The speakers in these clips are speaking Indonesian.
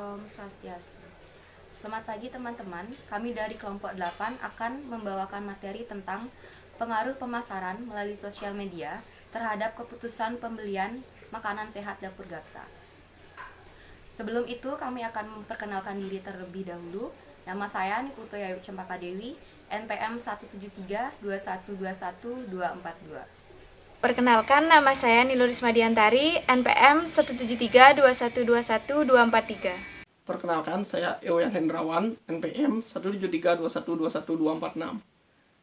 Om Swastiastu. Selamat pagi teman-teman, kami dari kelompok 8 akan membawakan materi tentang pengaruh pemasaran melalui sosial media terhadap keputusan pembelian makanan sehat dapur Gapsa. Sebelum itu kami akan memperkenalkan diri terlebih dahulu. Nama saya Nikuto Yayu Cempaka Dewi, NPM 17321212242. Perkenalkan, nama saya Niluris Madiantari, NPM 17321212243. Perkenalkan, saya Ewan Hendrawan, NPM 17321212246.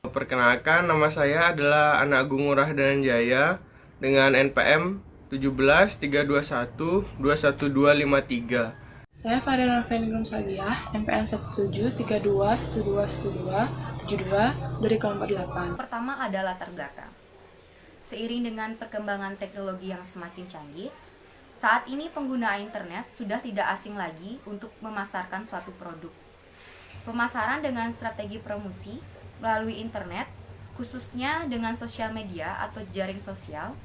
Perkenalkan, nama saya adalah Anak Agung Ngurah Dananjaya dengan NPM 17321212253. Saya Farel Alveningrum Sabiah, NPM 17232121272 dari kelompok 8. Pertama adalah latar belakang. Seiring dengan perkembangan teknologi yang semakin canggih, saat ini pengguna internet sudah tidak asing lagi untuk memasarkan suatu produk. Pemasaran dengan strategi promosi melalui internet, khususnya dengan sosial media atau jaring sosial,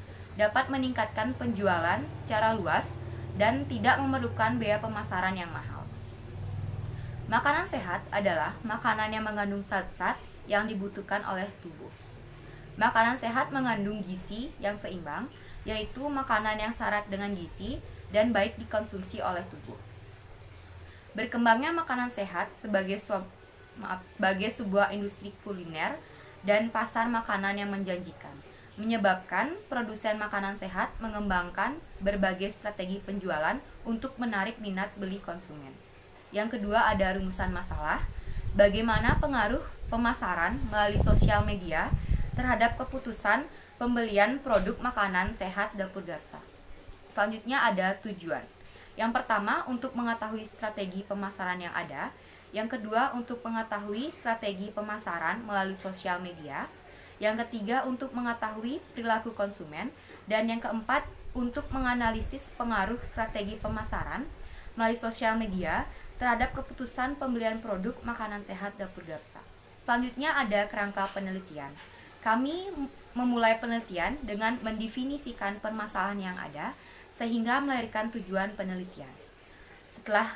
dapat meningkatkan penjualan secara luas dan tidak memerlukan biaya pemasaran yang mahal. Makanan sehat adalah makanan yang mengandung zat-zat yang dibutuhkan oleh tubuh. Makanan sehat mengandung gizi yang seimbang, yaitu makanan yang syarat dengan gizi dan baik dikonsumsi oleh tubuh. Berkembangnya makanan sehat sebagai sebuah industri kuliner dan pasar makanan yang menjanjikan, menyebabkan produsen makanan sehat mengembangkan berbagai strategi penjualan untuk menarik minat beli konsumen. Yang kedua ada rumusan masalah, bagaimana pengaruh pemasaran melalui sosial media terhadap keputusan pembelian produk makanan sehat dapur Gapsa. Selanjutnya ada tujuan. Yang pertama untuk mengetahui strategi pemasaran yang ada. Yang kedua untuk mengetahui strategi pemasaran melalui sosial media. Yang ketiga untuk mengetahui perilaku konsumen. Dan yang keempat untuk menganalisis pengaruh strategi pemasaran melalui sosial media terhadap keputusan pembelian produk makanan sehat dapur Gapsa. Selanjutnya ada kerangka penelitian. Kami memulai penelitian dengan mendefinisikan permasalahan yang ada sehingga melahirkan tujuan penelitian. Setelah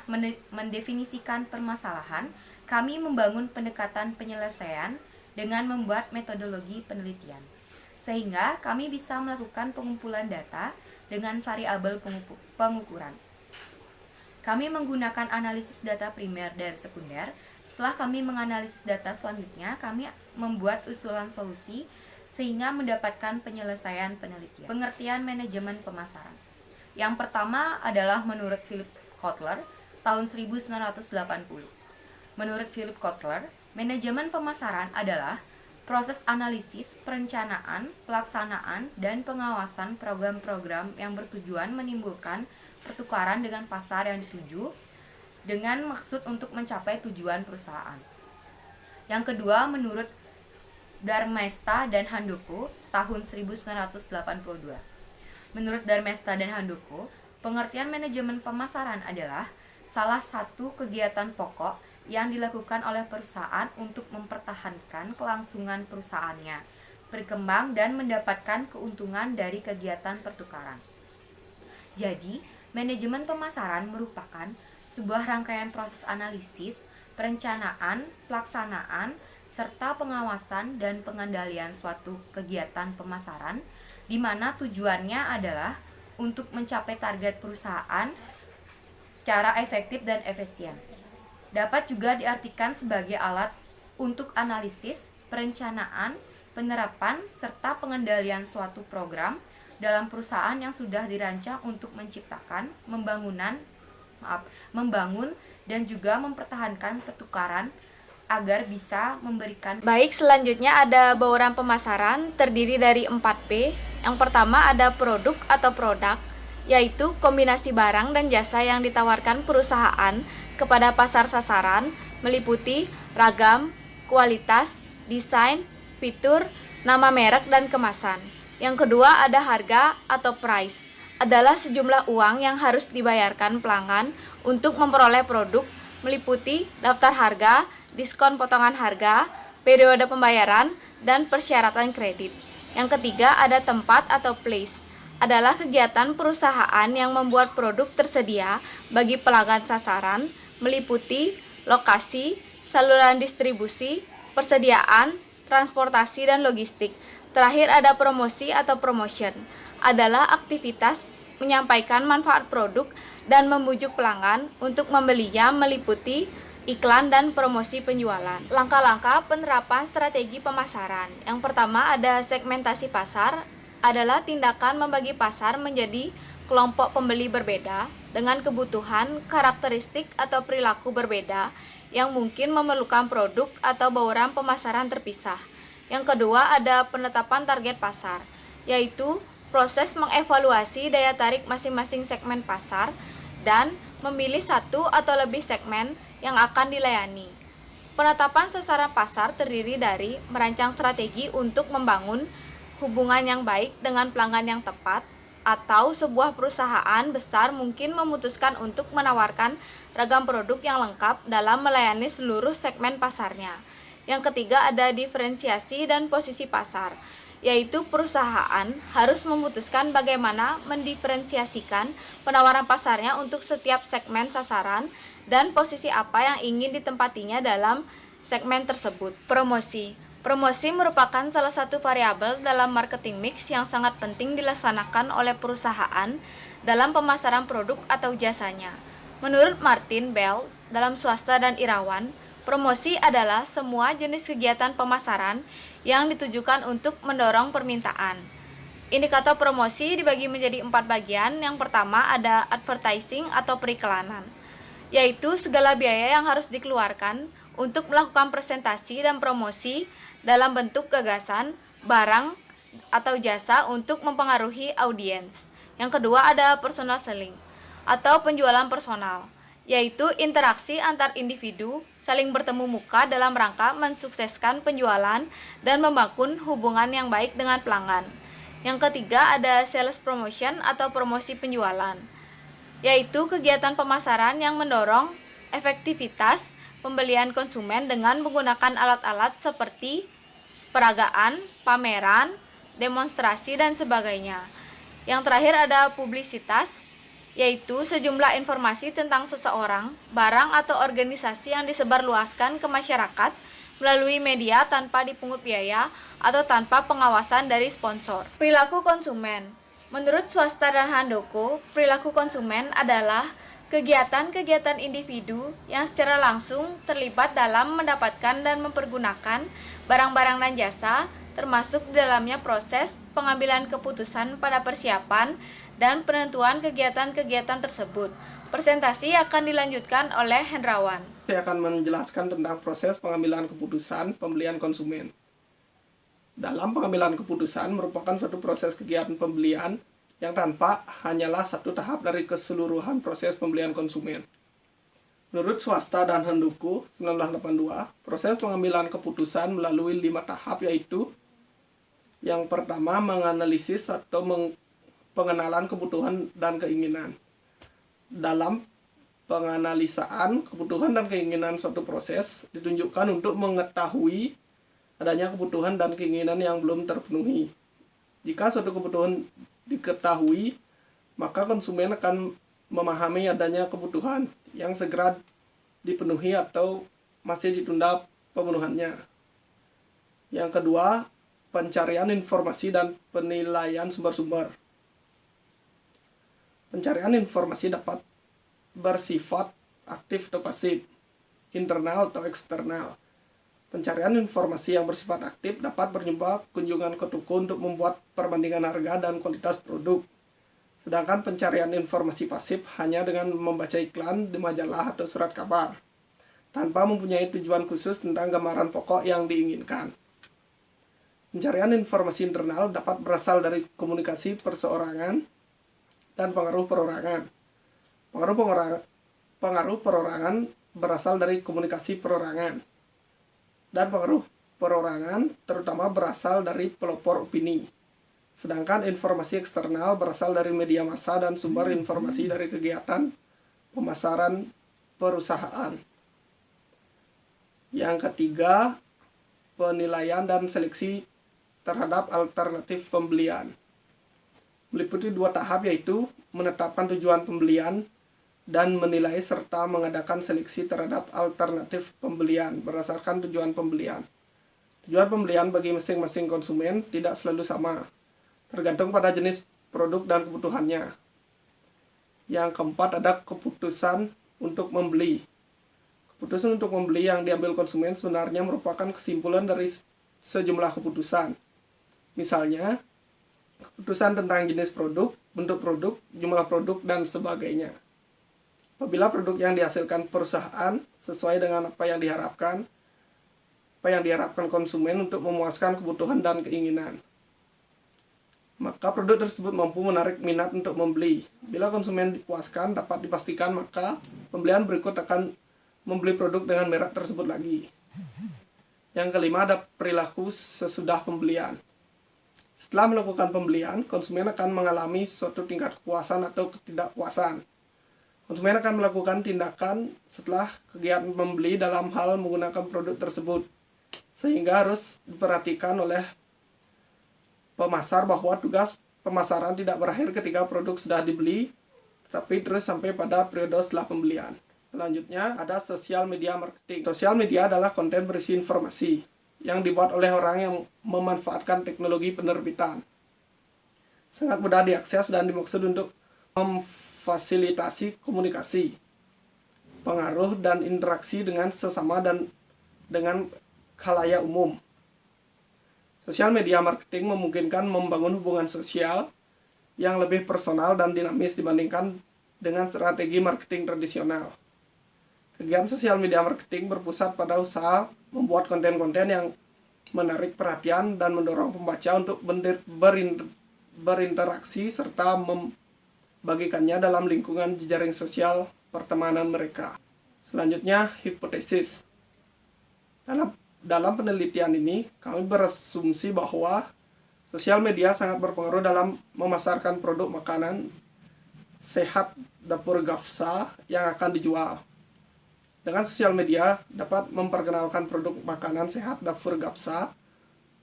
mendefinisikan permasalahan, kami membangun pendekatan penyelesaian dengan membuat metodologi penelitian. Sehingga kami bisa melakukan pengumpulan data dengan variabel pengukuran. Kami menggunakan analisis data primer dan sekunder. Setelah kami menganalisis data selanjutnya, kami membuat usulan solusi sehingga mendapatkan penyelesaian penelitian. Pengertian manajemen pemasaran. Yang pertama adalah menurut Philip Kotler tahun 1980. Menurut Philip Kotler, manajemen pemasaran adalah proses analisis, perencanaan, pelaksanaan, dan pengawasan program-program yang bertujuan menimbulkan pertukaran dengan pasar yang dituju dengan maksud untuk mencapai tujuan perusahaan. Yang kedua, menurut Dharmesta dan Handoko tahun 1982. Menurut Dharmesta dan Handoko, pengertian manajemen pemasaran adalah salah satu kegiatan pokok yang dilakukan oleh perusahaan untuk mempertahankan kelangsungan perusahaannya, berkembang dan mendapatkan keuntungan dari kegiatan pertukaran. Jadi, manajemen pemasaran merupakan sebuah rangkaian proses analisis, perencanaan, pelaksanaan, serta pengawasan dan pengendalian suatu kegiatan pemasaran, di mana tujuannya adalah untuk mencapai target perusahaan secara efektif dan efisien. Dapat juga diartikan sebagai alat untuk analisis, perencanaan, penerapan, serta pengendalian suatu program dalam perusahaan yang sudah dirancang untuk menciptakan, membangun, dan juga mempertahankan pertukaran agar bisa memberikan. Baik, selanjutnya ada bauran pemasaran terdiri dari 4P. Yang pertama ada produk atau produk, yaitu kombinasi barang dan jasa yang ditawarkan perusahaan kepada pasar sasaran, meliputi ragam, kualitas, desain, fitur, nama merek, dan kemasan. Yang kedua ada harga atau price, adalah sejumlah uang yang harus dibayarkan pelanggan untuk memperoleh produk, meliputi daftar harga, diskon potongan harga, periode pembayaran, dan persyaratan kredit. Yang ketiga ada tempat atau place, adalah kegiatan perusahaan yang membuat produk tersedia bagi pelanggan sasaran, meliputi lokasi, saluran distribusi, persediaan, transportasi, dan logistik. Terakhir ada promosi atau promotion, adalah aktivitas menyampaikan manfaat produk dan membujuk pelanggan untuk membelinya, meliputi iklan dan promosi penjualan. Langkah-langkah penerapan strategi pemasaran. Yang pertama ada segmentasi pasar, adalah tindakan membagi pasar menjadi kelompok pembeli berbeda dengan kebutuhan, karakteristik atau perilaku berbeda yang mungkin memerlukan produk atau bauran pemasaran terpisah. Yang kedua ada penetapan target pasar, yaitu proses mengevaluasi daya tarik masing-masing segmen pasar dan memilih satu atau lebih segmen yang akan dilayani. Penetapan sasaran pasar terdiri dari merancang strategi untuk membangun hubungan yang baik dengan pelanggan yang tepat, atau sebuah perusahaan besar mungkin memutuskan untuk menawarkan ragam produk yang lengkap dalam melayani seluruh segmen pasarnya. Yang ketiga ada diferensiasi dan posisi pasar, yaitu perusahaan harus memutuskan bagaimana mendiferensiasikan penawaran pasarnya untuk setiap segmen sasaran dan posisi apa yang ingin ditempatinya dalam segmen tersebut. Promosi. Promosi merupakan salah satu variabel dalam marketing mix yang sangat penting dilaksanakan oleh perusahaan dalam pemasaran produk atau jasanya. Menurut Martin Bell, dalam Swasta dan Irawan, promosi adalah semua jenis kegiatan pemasaran yang ditujukan untuk mendorong permintaan. Indikator promosi dibagi menjadi 4 bagian. Yang pertama ada advertising atau periklanan, yaitu segala biaya yang harus dikeluarkan untuk melakukan presentasi dan promosi dalam bentuk gagasan, barang, atau jasa untuk mempengaruhi audiens. Yang kedua ada personal selling atau penjualan personal, yaitu interaksi antar individu saling bertemu muka dalam rangka mensukseskan penjualan dan membangun hubungan yang baik dengan pelanggan. Yang ketiga ada sales promotion atau promosi penjualan, yaitu kegiatan pemasaran yang mendorong efektivitas pembelian konsumen dengan menggunakan alat-alat seperti peragaan, pameran, demonstrasi, dan sebagainya. Yang terakhir ada publisitas, yaitu sejumlah informasi tentang seseorang, barang, atau organisasi yang disebarluaskan ke masyarakat melalui media tanpa dipungut biaya atau tanpa pengawasan dari sponsor. Perilaku konsumen. Menurut Swasta dan Handoko, perilaku konsumen adalah kegiatan-kegiatan individu yang secara langsung terlibat dalam mendapatkan dan mempergunakan barang-barang dan jasa, termasuk di dalamnya proses pengambilan keputusan pada persiapan dan penentuan kegiatan-kegiatan tersebut. Presentasi akan dilanjutkan oleh Hendrawan. Saya akan menjelaskan tentang proses pengambilan keputusan pembelian konsumen. Dalam pengambilan keputusan merupakan suatu proses kegiatan pembelian yang tanpa hanyalah satu tahap dari keseluruhan proses pembelian konsumen. Menurut Swasta dan Handoko 1982, proses pengambilan keputusan melalui 5 tahap, yaitu yang pertama menganalisis atau pengenalan kebutuhan dan keinginan. Dalam penganalisaan kebutuhan dan keinginan suatu proses ditunjukkan untuk mengetahui adanya kebutuhan dan keinginan yang belum terpenuhi. Jika suatu kebutuhan diketahui, maka konsumen akan memahami adanya kebutuhan yang segera dipenuhi atau masih ditunda pemenuhannya. Yang kedua, pencarian informasi dan penilaian sumber-sumber. Pencarian informasi dapat bersifat aktif atau pasif, internal atau eksternal. Pencarian informasi yang bersifat aktif dapat berupa kunjungan ke toko untuk membuat perbandingan harga dan kualitas produk. Sedangkan pencarian informasi pasif hanya dengan membaca iklan di majalah atau surat kabar, tanpa mempunyai tujuan khusus tentang gambaran pokok yang diinginkan. Pencarian informasi internal dapat berasal dari komunikasi perseorangan dan pengaruh perorangan. Pengaruh perorangan berasal dari komunikasi perorangan, dan pengaruh perorangan terutama berasal dari pelopor opini. Sedangkan informasi eksternal berasal dari media massa dan sumber informasi dari kegiatan pemasaran perusahaan. Yang ketiga, penilaian dan seleksi terhadap alternatif pembelian. meliputi 2 tahap, yaitu menetapkan tujuan pembelian dan menilai serta mengadakan seleksi terhadap alternatif pembelian berdasarkan tujuan pembelian. Tujuan pembelian bagi masing-masing konsumen tidak selalu sama, tergantung pada jenis produk dan kebutuhannya. Yang keempat, ada keputusan untuk membeli. Keputusan untuk membeli yang diambil konsumen sebenarnya merupakan kesimpulan dari sejumlah keputusan. Misalnya, keputusan tentang jenis produk, bentuk produk, jumlah produk, dan sebagainya. Apabila produk yang dihasilkan perusahaan sesuai dengan apa yang diharapkan konsumen untuk memuaskan kebutuhan dan keinginan, maka produk tersebut mampu menarik minat untuk membeli. Bila konsumen dipuaskan, dapat dipastikan maka pembelian berikut akan membeli produk dengan merek tersebut lagi. Yang kelima, ada perilaku sesudah pembelian. Setelah melakukan pembelian, konsumen akan mengalami suatu tingkat kepuasan atau ketidakpuasan. Konsumen akan melakukan tindakan setelah kegiatan membeli dalam hal menggunakan produk tersebut, sehingga harus diperhatikan oleh pemasar bahwa tugas pemasaran tidak berakhir ketika produk sudah dibeli, tetapi terus sampai pada periode setelah pembelian. Selanjutnya, ada sosial media marketing. Sosial media adalah konten berisi informasi yang dibuat oleh orang yang memanfaatkan teknologi penerbitan. Sangat mudah diakses dan dimaksud untuk memfasilitasi komunikasi, pengaruh, dan interaksi dengan sesama dan dengan khalayak umum. Sosial media marketing memungkinkan membangun hubungan sosial yang lebih personal dan dinamis dibandingkan dengan strategi marketing tradisional. Kegiatan sosial media marketing berpusat pada usaha membuat konten-konten yang menarik perhatian dan mendorong pembaca untuk berinteraksi serta membagikannya dalam lingkungan jejaring sosial pertemanan mereka. Selanjutnya, hipotesis. Dalam penelitian ini, kami berasumsi bahwa sosial media sangat berpengaruh dalam memasarkan produk makanan sehat Dapur Gafsa yang akan dijual. Dengan sosial media dapat memperkenalkan produk makanan sehat Dapur Gafsa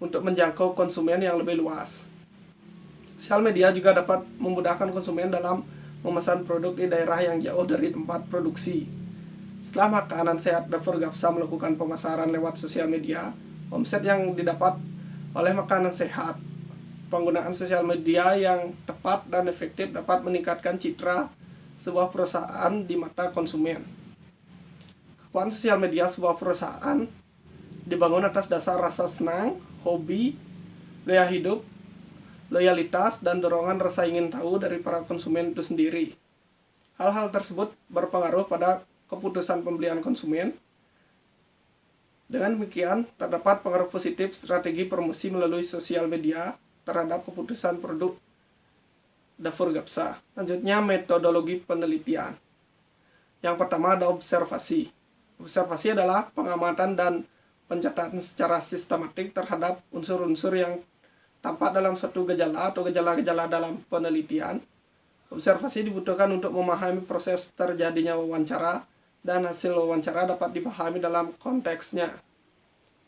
untuk menjangkau konsumen yang lebih luas. Sosial media juga dapat memudahkan konsumen dalam memesan produk di daerah yang jauh dari tempat produksi. Setelah makanan sehat Dapur Gafsa melakukan pemasaran lewat sosial media, omset yang didapat oleh makanan sehat, penggunaan sosial media yang tepat dan efektif dapat meningkatkan citra sebuah perusahaan di mata konsumen. Kekuatan sosial media sebuah perusahaan dibangun atas dasar rasa senang, hobi, gaya hidup, loyalitas, dan dorongan rasa ingin tahu dari para konsumen itu sendiri. Hal-hal tersebut berpengaruh pada keputusan pembelian konsumen. Dengan demikian, terdapat pengaruh positif strategi promosi melalui sosial media terhadap keputusan produk Dapur Gafsa. Selanjutnya, metodologi penelitian. Yang pertama ada observasi. Observasi adalah pengamatan dan pencatatan secara sistematik terhadap unsur-unsur yang tampak dalam suatu gejala atau gejala-gejala dalam penelitian. Observasi dibutuhkan untuk memahami proses terjadinya wawancara dan hasil wawancara dapat dipahami dalam konteksnya.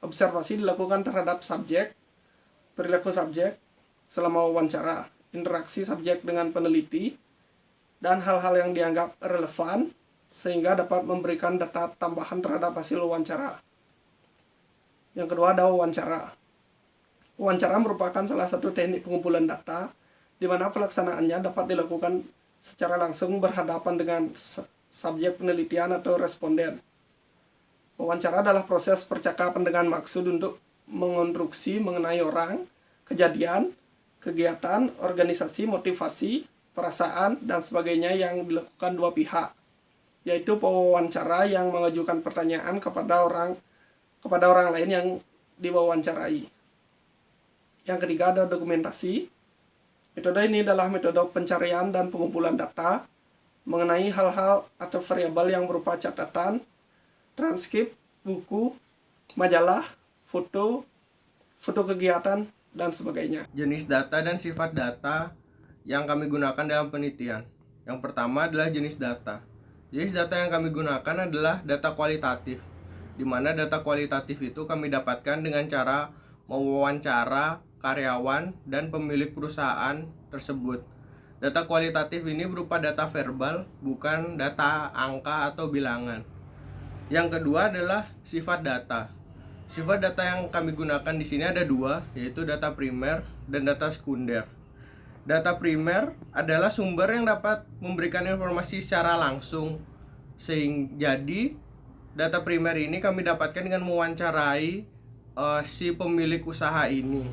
Observasi dilakukan terhadap subjek, perilaku subjek selama wawancara, interaksi subjek dengan peneliti, dan hal-hal yang dianggap relevan sehingga dapat memberikan data tambahan terhadap hasil wawancara. Yang kedua ada wawancara. Wawancara merupakan salah satu teknik pengumpulan data di mana pelaksanaannya dapat dilakukan secara langsung berhadapan dengan subjek penelitian atau responden. Wawancara adalah proses percakapan dengan maksud untuk mengonstruksi mengenai orang, kejadian, kegiatan, organisasi, motivasi, perasaan, dan sebagainya yang dilakukan dua pihak, yaitu pewawancara yang mengajukan pertanyaan kepada orang lain yang diwawancarai. Yang ketiga ada dokumentasi. Metode ini adalah metode pencarian dan pengumpulan data mengenai hal-hal atau variabel yang berupa catatan, transkrip, buku, majalah, foto kegiatan, dan sebagainya. Jenis data dan sifat data yang kami gunakan dalam penelitian. Yang pertama adalah jenis data. Jenis data yang kami gunakan adalah data kualitatif, di mana data kualitatif itu kami dapatkan dengan cara mewawancara karyawan, dan pemilik perusahaan tersebut. Data kualitatif ini berupa data verbal, bukan data angka atau bilangan. Yang kedua adalah sifat data. Sifat data yang kami gunakan di sini ada dua, yaitu data primer dan data sekunder. Data primer adalah sumber yang dapat memberikan informasi secara langsung. Jadi data primer ini kami dapatkan dengan mewawancarai si pemilik usaha ini.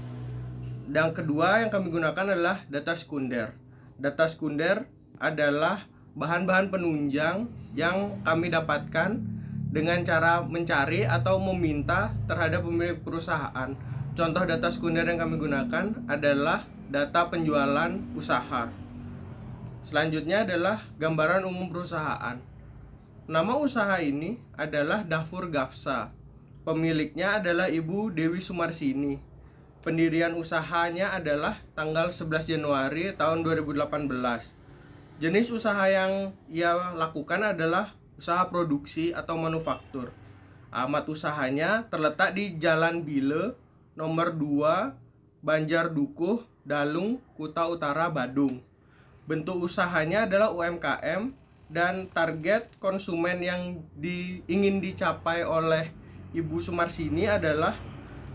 Dan kedua yang kami gunakan adalah data sekunder. Data sekunder adalah bahan-bahan penunjang yang kami dapatkan dengan cara mencari atau meminta terhadap pemilik perusahaan. Contoh data sekunder yang kami gunakan adalah data penjualan usaha. Selanjutnya adalah gambaran umum perusahaan. Nama usaha ini adalah Dapur Gapsa. Pemiliknya adalah Ibu Dewi Sumarsini. Pendirian usahanya adalah tanggal 11 Januari tahun 2018. Jenis usaha yang ia lakukan adalah usaha produksi atau manufaktur. Alamat usahanya terletak di Jalan Bile, nomor 2, Banjar Dukuh, Dalung, Kuta Utara, Badung. Bentuk usahanya adalah UMKM dan target konsumen yang ingin dicapai oleh Ibu Sumarsini adalah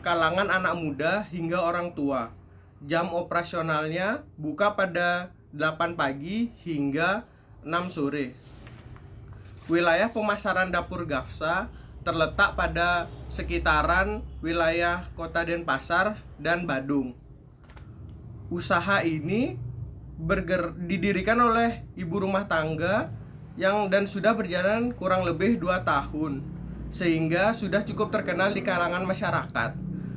kalangan anak muda hingga orang tua. Jam operasionalnya buka pada 8 pagi hingga 6 sore. Wilayah pemasaran Dapur Gapsa terletak pada sekitaran wilayah Kota Denpasar dan Badung. Usaha ini didirikan oleh ibu rumah tangga dan sudah berjalan kurang lebih 2 tahun, sehingga sudah cukup terkenal di kalangan masyarakat.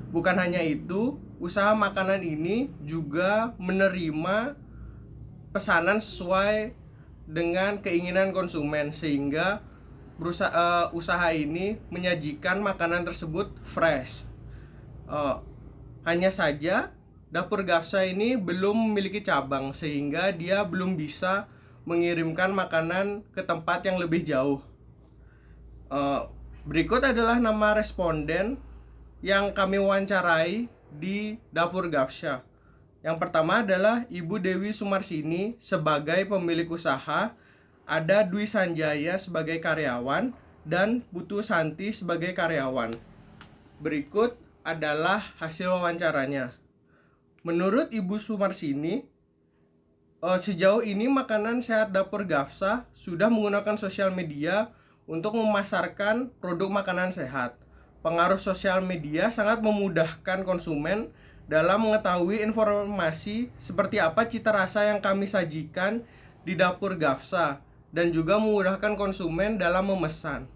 Bukan hanya itu, usaha makanan ini juga menerima pesanan sesuai dengan keinginan konsumen, sehingga usaha ini menyajikan makanan tersebut fresh. Hanya saja Dapur Gapsa ini belum memiliki cabang, sehingga dia belum bisa mengirimkan makanan ke tempat yang lebih jauh. Berikut adalah nama responden yang kami wawancarai di Dapur Gapsa. Yang pertama adalah Ibu Dewi Sumarsini sebagai pemilik usaha, ada Dwi Sanjaya sebagai karyawan, dan Putu Santi sebagai karyawan. Berikut adalah hasil wawancaranya. Menurut Ibu Sumarsini, sejauh ini makanan sehat Dapur Gapsa sudah menggunakan sosial media untuk memasarkan produk makanan sehat. Pengaruh sosial media sangat memudahkan konsumen dalam mengetahui informasi seperti apa cita rasa yang kami sajikan di Dapur Gapsa, dan juga memudahkan konsumen dalam memesan.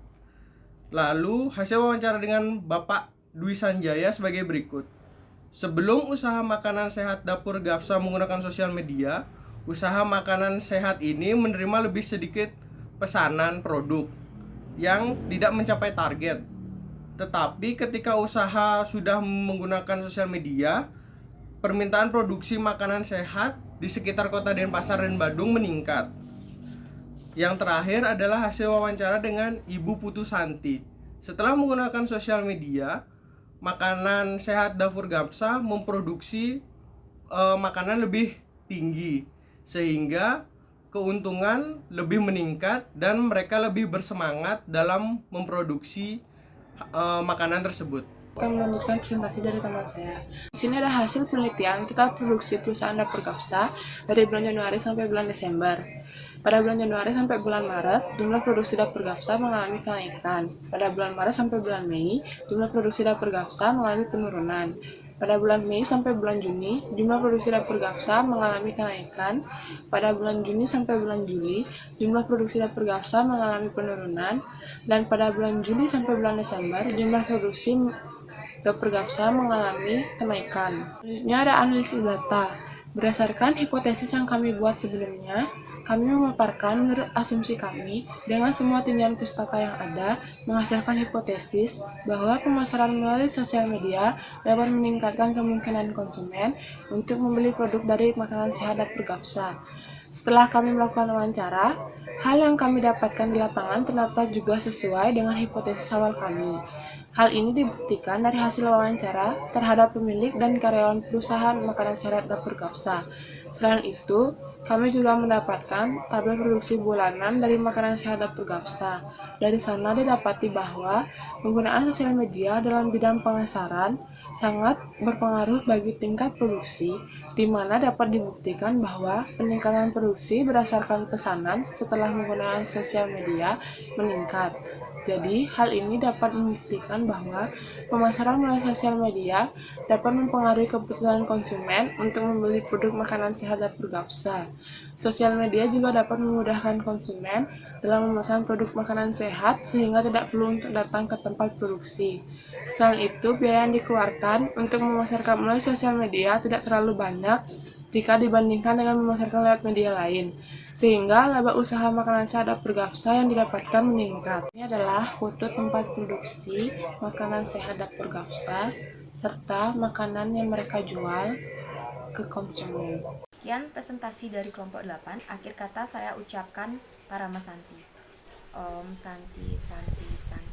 Lalu hasil wawancara dengan Bapak Dwi Sanjaya sebagai berikut. Sebelum usaha makanan sehat Dapur Gapsa menggunakan sosial media, usaha makanan sehat ini menerima lebih sedikit pesanan produk yang tidak mencapai target. Tetapi ketika usaha sudah menggunakan sosial media, permintaan produksi makanan sehat di sekitar Kota Denpasar dan Badung meningkat. Yang terakhir adalah hasil wawancara dengan Ibu Putu Santi. Setelah menggunakan sosial media, makanan sehat Dapur Gapsa memproduksi makanan lebih tinggi, sehingga keuntungan lebih meningkat dan mereka lebih bersemangat dalam memproduksi makanan tersebut. Akan melanjutkan presentasi dari teman saya. Di sini ada hasil penelitian total produksi perusahaan Dapur Gapsa dari bulan Januari sampai bulan Desember. Pada bulan Januari sampai bulan Maret, jumlah produksi Dapur Gapsa mengalami kenaikan. Pada bulan Maret sampai bulan Mei, jumlah produksi Dapur Gapsa mengalami penurunan. Pada bulan Mei sampai bulan Juni, jumlah produksi Dapur Gapsa mengalami kenaikan. Pada bulan Juni sampai bulan Juli, jumlah produksi Dapur Gapsa mengalami penurunan. Dan pada bulan Juli sampai bulan Desember, jumlah produksi Dapur Gapsa mengalami kenaikan. Selanjutnya ada analisis data. Berdasarkan hipotesis yang kami buat sebelumnya, kami memaparkan menurut asumsi kami dengan semua tinjauan pustaka yang ada, menghasilkan hipotesis bahwa pemasaran melalui sosial media dapat meningkatkan kemungkinan konsumen untuk membeli produk dari makanan sehat Dapur Gapsa. Setelah kami melakukan wawancara, hal yang kami dapatkan di lapangan ternyata juga sesuai dengan hipotesis awal kami. Hal ini dibuktikan dari hasil wawancara terhadap pemilik dan karyawan perusahaan makanan sehat Dapur Gafsa. Selain itu, kami juga mendapatkan tabel produksi bulanan dari makanan sehat Dapur Gafsa. Dari sana didapati bahwa penggunaan sosial media dalam bidang pemasaran sangat berpengaruh bagi tingkat produksi, di mana dapat dibuktikan bahwa peningkatan produksi berdasarkan pesanan setelah menggunakan sosial media meningkat. Jadi, hal ini dapat membuktikan bahwa pemasaran melalui sosial media dapat mempengaruhi keputusan konsumen untuk membeli produk makanan sehat Dapur Gafsa. Sosial media juga dapat memudahkan konsumen dalam memesan produk makanan sehat sehingga tidak perlu untuk datang ke tempat produksi. Selain itu, biaya yang dikeluarkan untuk memasarkan melalui sosial media tidak terlalu banyak jika dibandingkan dengan memasarkan lewat media lain, sehingga laba usaha makanan sehat Dapur Gafsa yang didapatkan meningkat. Ini adalah foto tempat produksi makanan sehat Dapur Gafsa serta makanan yang mereka jual ke konsumen. Sekian presentasi dari kelompok 8. Akhir kata saya ucapkan para Santi. Om Santi Santi Santi.